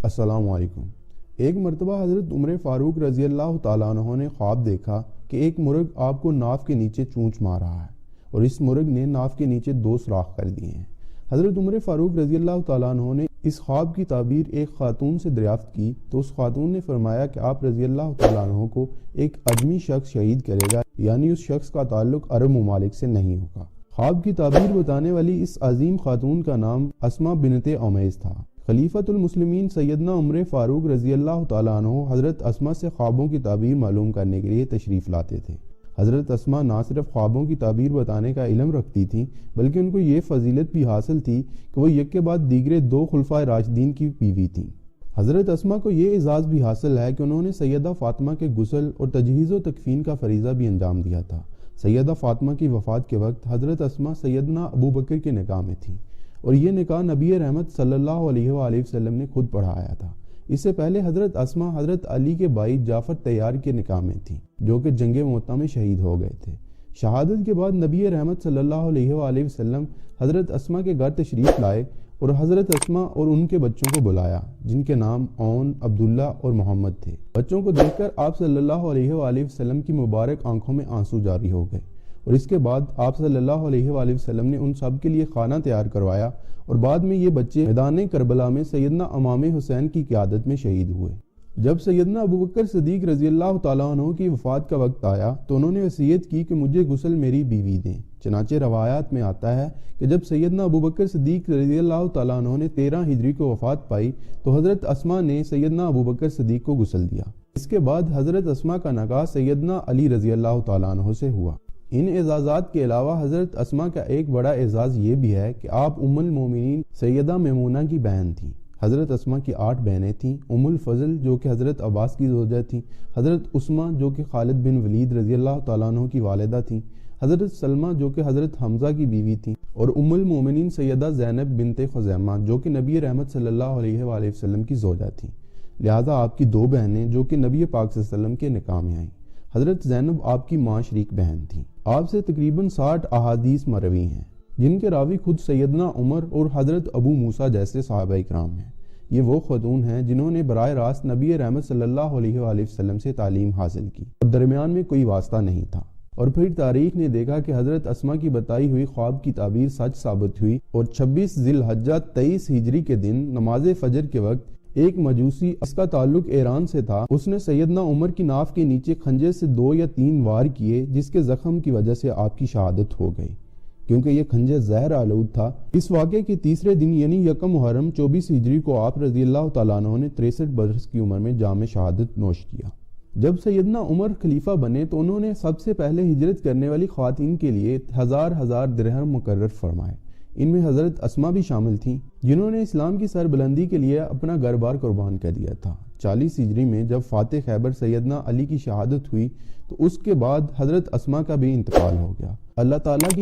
السلام علیکم۔ ایک مرتبہ حضرت عمر فاروق رضی اللہ تعالیٰ عنہ نے خواب دیکھا کہ ایک مرغ آپ کو ناف کے نیچے چونچ مار رہا ہے اور اس مرغ نے ناف کے نیچے 2 سوراخ کر دیے ہیں۔ حضرت عمر فاروق رضی اللہ تعالیٰ عنہ نے اس خواب کی تعبیر ایک خاتون سے دریافت کی تو اس خاتون نے فرمایا کہ آپ رضی اللہ تعالیٰ عنہ کو ایک اجمی شخص شہید کرے گا، یعنی اس شخص کا تعلق عرب ممالک سے نہیں ہوگا۔ خواب کی تعبیر بتانے والی اس عظیم خاتون کا نام اسماء بنت عمیس تھا۔ خلیفۃ المسلمین سیدنا عمر فاروق رضی اللہ تعالیٰ عنہ حضرت اسماء سے خوابوں کی تعبیر معلوم کرنے کے لیے تشریف لاتے تھے۔ حضرت اسماء نہ صرف خوابوں کی تعبیر بتانے کا علم رکھتی تھیں بلکہ ان کو یہ فضیلت بھی حاصل تھی کہ وہ یک کے بعد دیگرے 2 خلفائے راشدین کی بیوی تھیں۔ حضرت اسماء کو یہ اعزاز بھی حاصل ہے کہ انہوں نے سیدہ فاطمہ کے غسل اور تجہیز و تکفین کا فریضہ بھی انجام دیا تھا۔ سیدہ فاطمہ کی وفات کے وقت حضرت اسماء سیدنا ابو بکر کے نکاح میں تھیں اور یہ نکاح نبی رحمت صلی اللہ علیہ وآلہ وسلم نے خود پڑھایا تھا۔ اس سے پہلے حضرت اسماء حضرت علی کے بھائی جعفر طیار کے نکاح میں تھیں جو کہ جنگ مؤتہ میں شہید ہو گئے تھے۔ شہادت کے بعد نبی رحمت صلی اللہ علیہ وآلہ وسلم حضرت اسماء کے گھر تشریف لائے اور حضرت اسماء اور ان کے بچوں کو بلایا جن کے نام عون، عبداللہ اور محمد تھے۔ بچوں کو دیکھ کر آپ صلی اللہ علیہ وآلہ وسلم کی مبارک آنکھوں میں آنسو جاری ہو گئے اور اس کے بعد آپ صلی اللہ علیہ وآلہ وسلم نے ان سب کے لیے کھانا تیار کروایا اور بعد میں یہ بچے میدان کربلا میں سیدنا امام حسین کی قیادت میں شہید ہوئے۔ جب سیدنا ابو بکر صدیق رضی اللہ تعالیٰ عنہ کی وفات کا وقت آیا تو انہوں نے وصیت کی کہ مجھے غسل میری بیوی دیں۔ چنانچہ روایات میں آتا ہے کہ جب سیدنا ابو بکر صدیق رضی اللہ تعالیٰ عنہ نے 13 ہجری کو وفات پائی تو حضرت اسماء نے سیدنا ابو بکر صدیق کو غسل دیا۔ اس کے بعد حضرت اسماء کا نکاح سیدنا علی رضی اللہ تعالیٰ عنہ سے ہوا۔ ان اعزازات کے علاوہ حضرت اسماء کا ایک بڑا اعزاز یہ بھی ہے کہ آپ ام المومنین سیدہ میمونہ کی بہن تھیں۔ حضرت اسماء کی 8 بہنیں تھیں۔ ام الفضل جو کہ حضرت عباس کی زوجہ تھیں، حضرت عثمہ جو کہ خالد بن ولید رضی اللہ تعالیٰ عنہ کی والدہ تھیں، حضرت سلمہ جو کہ حضرت حمزہ کی بیوی تھیں، اور ام المومنین سیدہ زینب بنت خزیمہ جو کہ نبی رحمت صلی اللہ علیہ وآلہ وسلم کی زوجہ تھیں۔ لہذا آپ کی 2 بہنیں جو کہ نبی پاک صلی اللہ علیہ وسلم کے نکاح میں آئیں۔ حضرت زینب آپ کی ماں شریک بہن تھیں۔ آپ سے تقریباً 60 احادیث مروی ہیں جن کے راوی خود سیدنا عمر اور حضرت ابو موسیٰ جیسے صحابہ اکرام ہیں۔ یہ وہ خاتون ہیں جنہوں نے براہ راست نبی رحمت صلی اللہ علیہ وآلہ وسلم سے تعلیم حاصل کی اور درمیان میں کوئی واسطہ نہیں تھا۔ اور پھر تاریخ نے دیکھا کہ حضرت اسماء کی بتائی ہوئی خواب کی تعبیر سچ ثابت ہوئی اور 26 ذی الحجہ 23 ہجری کے دن نماز فجر کے وقت ایک مجوسی، اس کا تعلق ایران سے تھا، اس نے سیدنا عمر کی ناف کے نیچے خنجر سے 2 یا 3 وار کیے جس کے زخم کی وجہ سے آپ کی شہادت ہو گئی کیونکہ یہ خنجر زہر آلود تھا۔ اس واقعے کے تیسرے دن یعنی 1 محرم 24 ہجری کو آپ رضی اللہ تعالیٰ عنہ نے 63 برس کی عمر میں جام شہادت نوش کیا۔ جب سیدنا عمر خلیفہ بنے تو انہوں نے سب سے پہلے ہجرت کرنے والی خواتین کے لیے 1000 درہم مقرر فرمائے۔ ان میں حضرت اسماء بھی شامل تھیں جنہوں نے اسلام کی سربلندی کے لیے اپنا گھر بار قربان کر دیا تھا۔ 40 ہجری میں جب فاتح خیبر سیدنا علی کی شہادت ہوئی تو اس کے بعد حضرت اسماء کا بھی انتقال ہو گیا۔ اللہ تعالیٰ کی